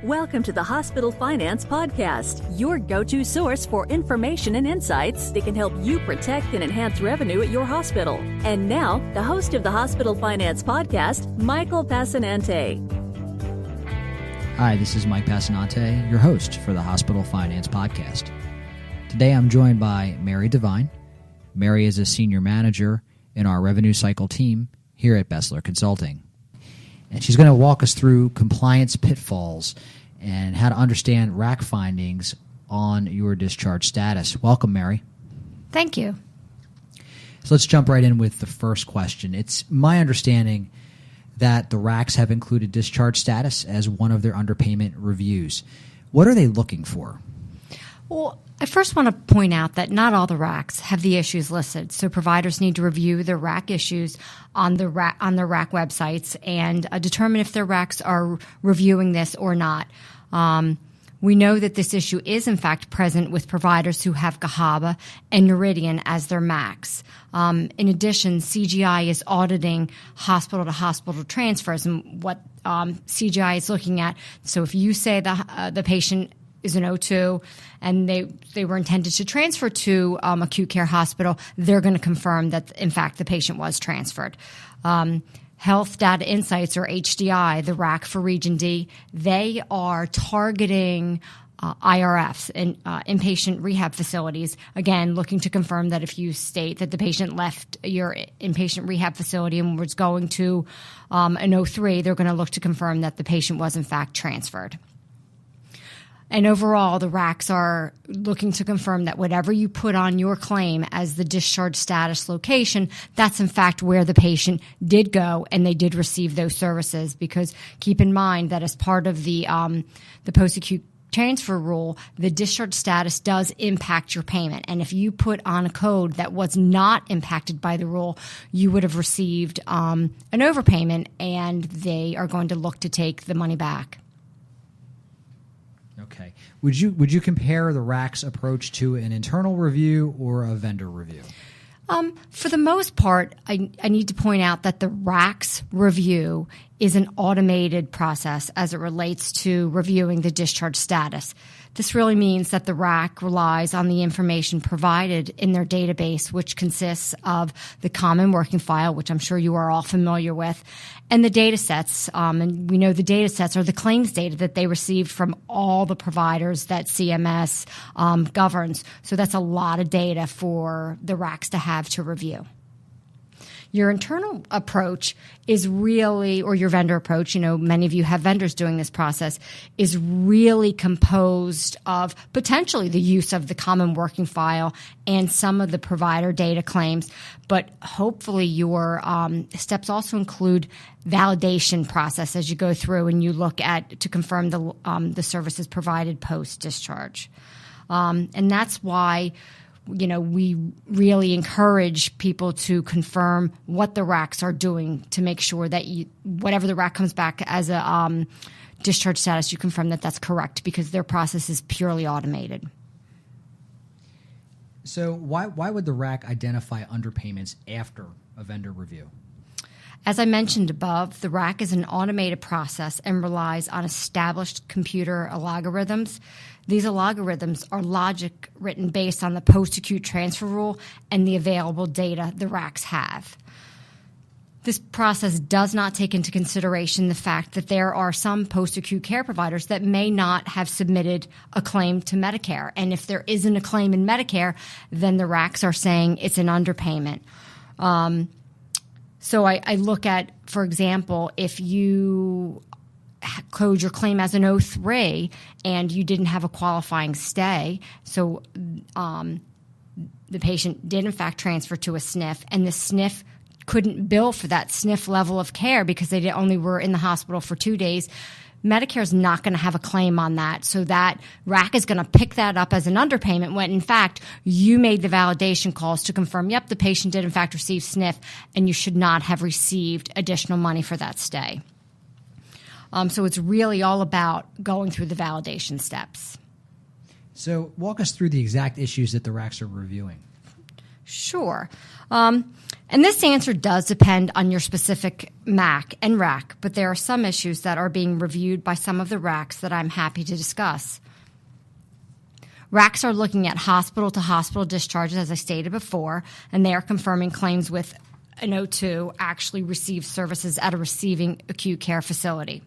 Welcome to the Hospital Finance Podcast, your go-to source for information and insights that can help you protect and enhance revenue at your hospital. And now, the host of the Hospital Finance Podcast, Michael Passanante. Hi, this is Mike Passanante, your host for the Hospital Finance Podcast. Today I'm joined by Mary Devine. Mary is a senior manager in our revenue cycle team here at BESLER Consulting. And she's going to walk us through compliance pitfalls and how to understand RAC findings on your discharge status. Welcome, Mary. Thank you. So let's jump right in with the first question. It's my understanding that the RACs have included discharge status as one of their underpayment reviews. What are they looking for? Well, I first want to point out that not all the RACs have the issues listed, so providers need to review their RAC issues on their RAC websites and determine if their RACs are reviewing this or not. We know that this issue is in fact present with providers who have GAHABA and Noridian as their MACs. In addition, CGI is auditing hospital-to-hospital transfers, and what CGI is looking at. So if you say the patient is an O2 and they were intended to transfer to acute care hospital, they're going to confirm that, in fact, the patient was transferred. Health Data Insights, or HDI, the RAC for Region D, they are targeting IRFs, inpatient rehab facilities, again, looking to confirm that if you state that the patient left your inpatient rehab facility and was going to an O3, they're going to look to confirm that the patient was, in fact, transferred. And overall, the RACs are looking to confirm that whatever you put on your claim as the discharge status location, that's in fact where the patient did go and they did receive those services. Because keep in mind that as part of the post-acute transfer rule, the discharge status does impact your payment. And if you put on a code that was not impacted by the rule, you would have received an overpayment, and they are going to look to take the money back. Okay. Would you compare the RAC's approach to an internal review or a vendor review? For the most part, I need to point out that the RAC's review is an automated process as it relates to reviewing the discharge status. This really means that the RAC relies on the information provided in their database, which consists of the common working file, which I'm sure you are all familiar with, and the data sets. And we know the data sets are the claims data that they received from all the providers that CMS governs. So that's a lot of data for the RACs to have to review. Your internal approach is really, or your vendor approach, many of you have vendors doing this process, is really composed of potentially the use of the common working file and some of the provider data claims. But hopefully your steps also include validation process as you go through and you look at to confirm the services provided post-discharge. And that's why we really encourage people to confirm what the RACs are doing to make sure that whatever the RAC comes back as a discharge status, you confirm that that's correct, because their process is purely automated. So why would the RAC identify underpayments after a vendor review? As I mentioned above, the RAC is an automated process and relies on established computer algorithms. These algorithms are logic written based on the post-acute transfer rule and the available data the RACs have. This process does not take into consideration the fact that there are some post-acute care providers that may not have submitted a claim to Medicare. And if there isn't a claim in Medicare, then the RACs are saying it's an underpayment. So I look at, for example, if you code your claim as an O3 and you didn't have a qualifying stay, so the patient did in fact transfer to a SNF, and the SNF couldn't bill for that SNF level of care because they only were in the hospital for 2 days, Medicare is not going to have a claim on that. So that RAC is going to pick that up as an underpayment when, in fact, you made the validation calls to confirm, yep, the patient did, in fact, receive SNF, and you should not have received additional money for that stay. So it's really all about going through the validation steps. So walk us through the exact issues that the RACs are reviewing. Sure. And this answer does depend on your specific MAC and RAC, but there are some issues that are being reviewed by some of the RACs that I'm happy to discuss. RACs are looking at hospital-to-hospital discharges, as I stated before, and they are confirming claims with an O2 actually received services at a receiving acute care facility.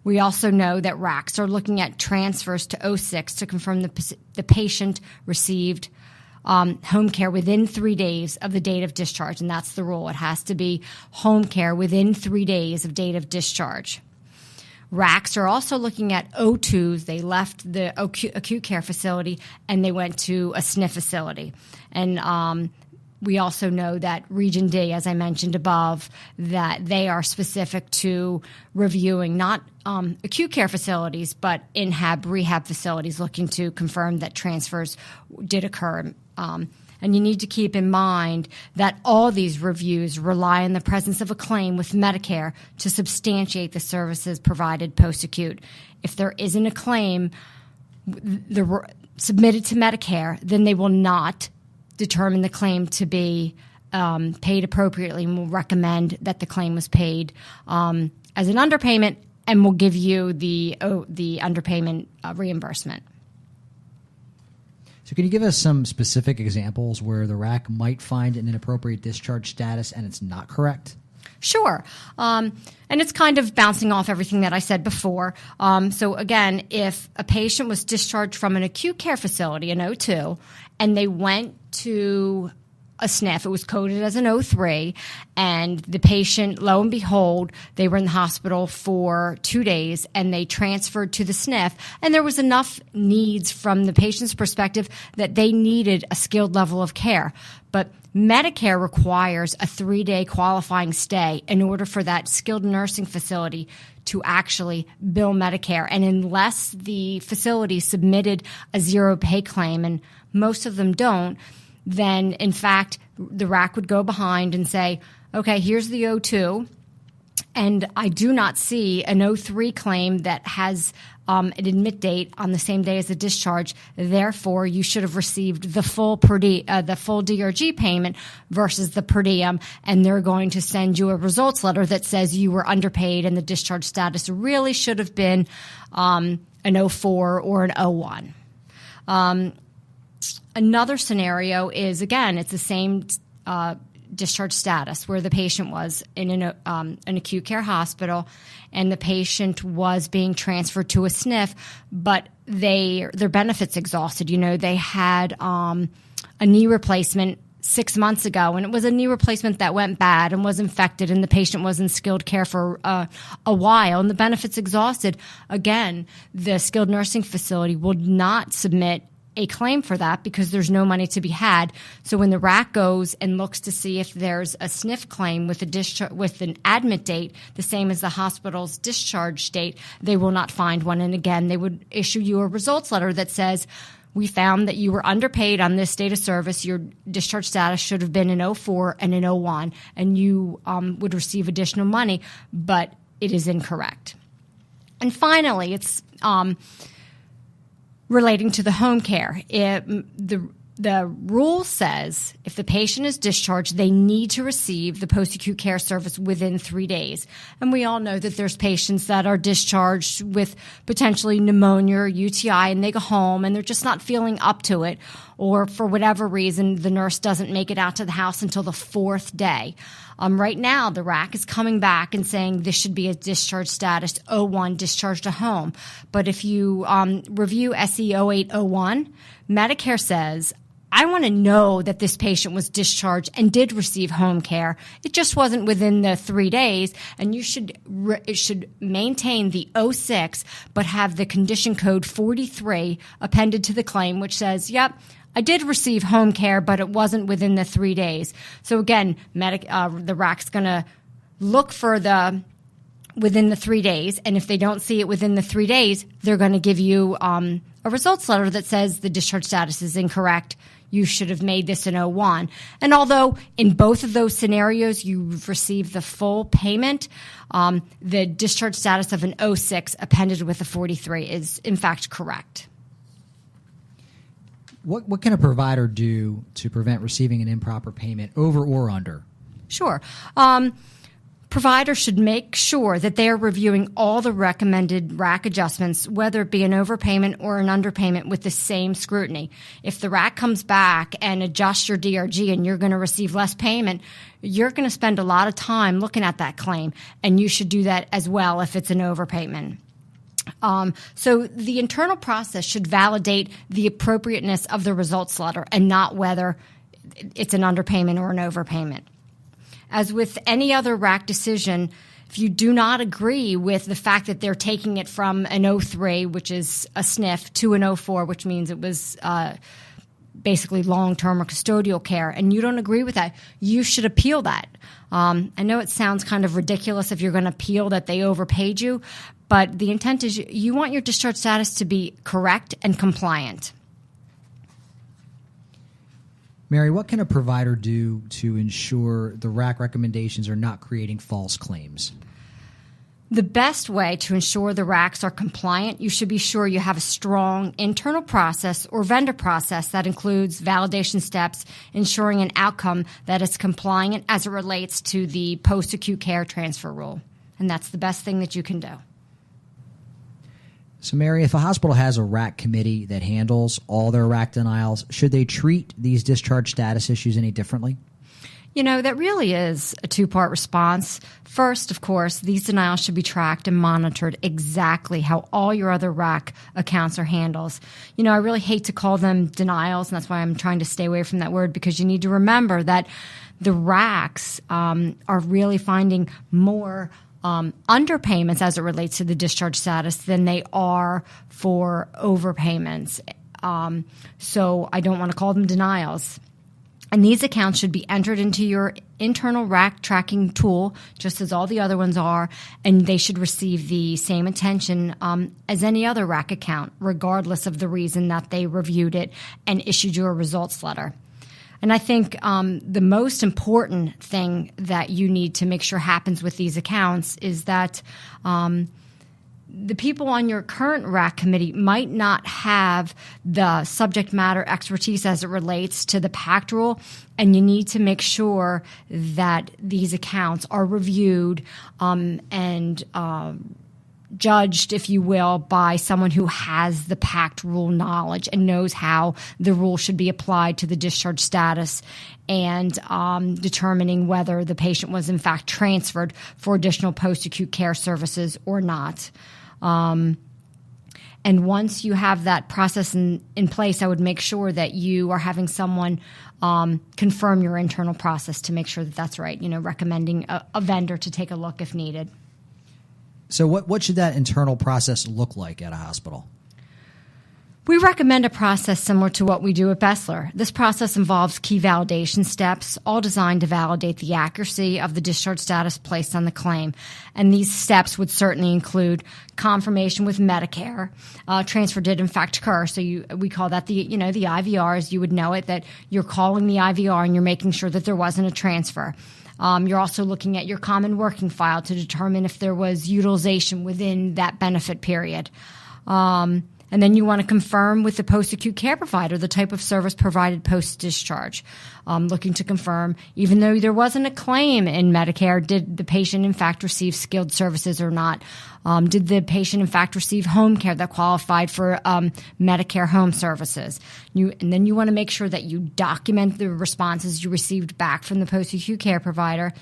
We also know that RACs are looking at transfers to O6 to confirm the patient received home care within 3 days of the date of discharge, and that's the rule. It has to be home care within 3 days of date of discharge. RACs are also looking at O2s. They left the acute care facility and they went to a SNF facility. And we also know that Region D, as I mentioned above, that they are specific to reviewing not acute care facilities, but rehab facilities, looking to confirm that transfers did occur. And you need to keep in mind that all these reviews rely on the presence of a claim with Medicare to substantiate the services provided post-acute. If there isn't a claim submitted to Medicare, then they will not determine the claim to be paid appropriately, and will recommend that the claim was paid as an underpayment, and will give you the underpayment reimbursement. So can you give us some specific examples where the RAC might find an inappropriate discharge status and it's not correct? Sure. And it's kind of bouncing off everything that I said before. So again, if a patient was discharged from an acute care facility, an O2, and they went to a SNF, it was coded as an O3, and the patient, lo and behold, they were in the hospital for 2 days and they transferred to the SNF, and there was enough needs from the patient's perspective that they needed a skilled level of care. But Medicare requires a 3-day qualifying stay in order for that skilled nursing facility to actually bill Medicare. And unless the facility submitted a zero pay claim, and most of them don't, then in fact the RAC would go behind and say, okay, here's the O2, and I do not see an O3 claim that has an admit date on the same day as the discharge. Therefore, you should have received the full DRG payment versus the per diem, and they're going to send you a results letter that says you were underpaid and the discharge status really should have been an O4 or an O1. Another scenario is, again, it's the same discharge status where the patient was in an acute care hospital and the patient was being transferred to a SNF, but their benefits exhausted. You know, they had a knee replacement 6 months ago, and it was a knee replacement that went bad and was infected, and the patient was in skilled care for a while, and the benefits exhausted. Again, the skilled nursing facility will not submit a claim for that because there's no money to be had. So when the RAC goes and looks to see if there's a SNF claim with an admit date, the same as the hospital's discharge date, they will not find one. And again, they would issue you a results letter that says, we found that you were underpaid on this date of service. Your discharge status should have been an O4 and an O1, and you would receive additional money, but it is incorrect. And finally, it's relating to the home care. The rule says if the patient is discharged, they need to receive the post-acute care service within 3 days. And we all know that there's patients that are discharged with potentially pneumonia or UTI, and they go home and they're just not feeling up to it, or for whatever reason, the nurse doesn't make it out to the house until the 4th day. Right now, the RAC is coming back and saying this should be a discharge status O1, discharge to home. But if you review SE 0801, Medicare says, I want to know that this patient was discharged and did receive home care. It just wasn't within the 3 days, and it should maintain the 06, but have the condition code 43 appended to the claim, which says, yep, I did receive home care, but it wasn't within the 3 days. So again, the RAC's going to look for within the 3 days, and if they don't see it within the 3 days, they're going to give you a results letter that says the discharge status is incorrect. You should have made this an O1. And although in both of those scenarios you've received the full payment, the discharge status of an 06 appended with a 43 is in fact correct. What can a provider do to prevent receiving an improper payment over or under? Sure. Providers should make sure that they are reviewing all the recommended RAC adjustments, whether it be an overpayment or an underpayment, with the same scrutiny. If the RAC comes back and adjusts your DRG and you're going to receive less payment, you're going to spend a lot of time looking at that claim, and you should do that as well if it's an overpayment. So the internal process should validate the appropriateness of the results letter and not whether it's an underpayment or an overpayment. As with any other RAC decision, if you do not agree with the fact that they're taking it from an 03, which is a SNF, to an 04, which means it was basically long-term or custodial care, and you don't agree with that, you should appeal that. I know it sounds kind of ridiculous if you're going to appeal that they overpaid you, but the intent is you want your discharge status to be correct and compliant. Mary, what can a provider do to ensure the RAC recommendations are not creating false claims? The best way to ensure the RACs are compliant, you should be sure you have a strong internal process or vendor process that includes validation steps, ensuring an outcome that is compliant as it relates to the post-acute care transfer rule. And that's the best thing that you can do. So, Mary, if a hospital has a RAC committee that handles all their RAC denials, should they treat these discharge status issues any differently? You know, that really is a two-part response. First, of course, these denials should be tracked and monitored exactly how all your other RAC accounts are handled. You know, I really hate to call them denials, and that's why I'm trying to stay away from that word, because you need to remember that the RACs are really finding more underpayments as it relates to the discharge status than they are for overpayments. So I don't want to call them denials. And these accounts should be entered into your internal RAC tracking tool, just as all the other ones are, and they should receive the same attention as any other RAC account, regardless of the reason that they reviewed it and issued you a results letter. And I think the most important thing that you need to make sure happens with these accounts is that the people on your current RAC committee might not have the subject matter expertise as it relates to the PACT rule, and you need to make sure that these accounts are reviewed and judged, if you will, by someone who has the PACT rule knowledge and knows how the rule should be applied to the discharge status, and determining whether the patient was in fact transferred for additional post-acute care services or not. And once you have that process in place, I would make sure that you are having someone confirm your internal process to make sure that that's right, you know, recommending a vendor to take a look if needed. So what should that internal process look like at a hospital? We recommend a process similar to what we do at BESLER. This process involves key validation steps, all designed to validate the accuracy of the discharge status placed on the claim. And these steps would certainly include confirmation with Medicare. Transfer did in fact occur, so we call that the IVRs. You would know it, that you're calling the IVR and you're making sure that there wasn't a transfer. You're also looking at your common working file to determine if there was utilization within that benefit period. And then you want to confirm with the post-acute care provider the type of service provided post-discharge. Looking to confirm, even though there wasn't a claim in Medicare, did the patient in fact receive skilled services or not? Did the patient in fact receive home care that qualified for Medicare home services? And then you want to make sure that you document the responses you received back from the post-acute care provider.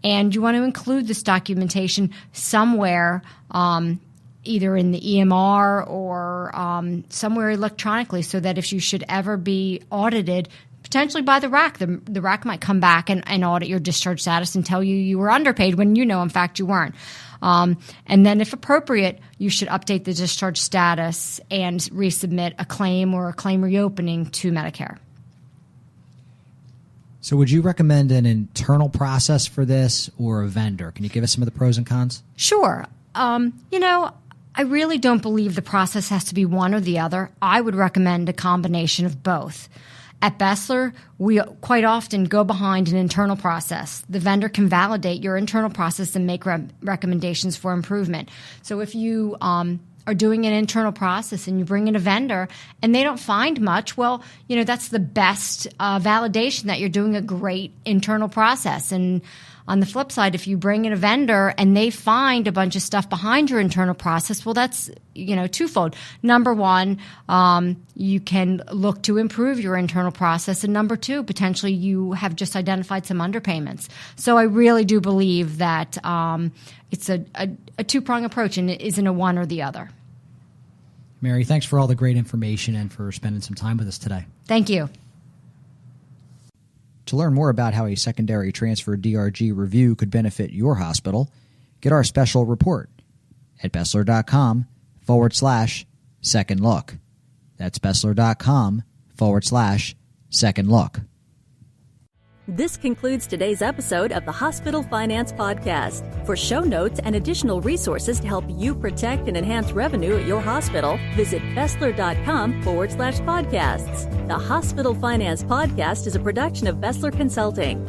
And you want to include this documentation somewhere, either in the EMR or somewhere electronically, so that if you should ever be audited, potentially by the RAC, the RAC might come back and audit your discharge status and tell you were underpaid when you know, in fact, you weren't. And then, if appropriate, you should update the discharge status and resubmit a claim or a claim reopening to Medicare. So would you recommend an internal process for this or a vendor? Can you give us some of the pros and cons? Sure. I really don't believe the process has to be one or the other. I would recommend a combination of both. At BESLER, we quite often go behind an internal process. The vendor can validate your internal process and make recommendations for improvement. So if you are doing an internal process and you bring in a vendor and they don't find much, well, that's the best validation that you're doing a great internal process. And on the flip side, if you bring in a vendor and they find a bunch of stuff behind your internal process, well, that's, twofold. Number one, you can look to improve your internal process. And number two, potentially you have just identified some underpayments. So I really do believe that it's a two-prong approach and it isn't a one or the other. Mary, thanks for all the great information and for spending some time with us today. Thank you. To learn more about how a secondary transfer DRG review could benefit your hospital, get our special report at BESLER.com/second look. That's BESLER.com/second look. This concludes today's episode of the Hospital Finance Podcast. For show notes and additional resources to help you protect and enhance revenue at your hospital, visit BESLER.com/podcasts. The Hospital Finance Podcast is a production of BESLER Consulting.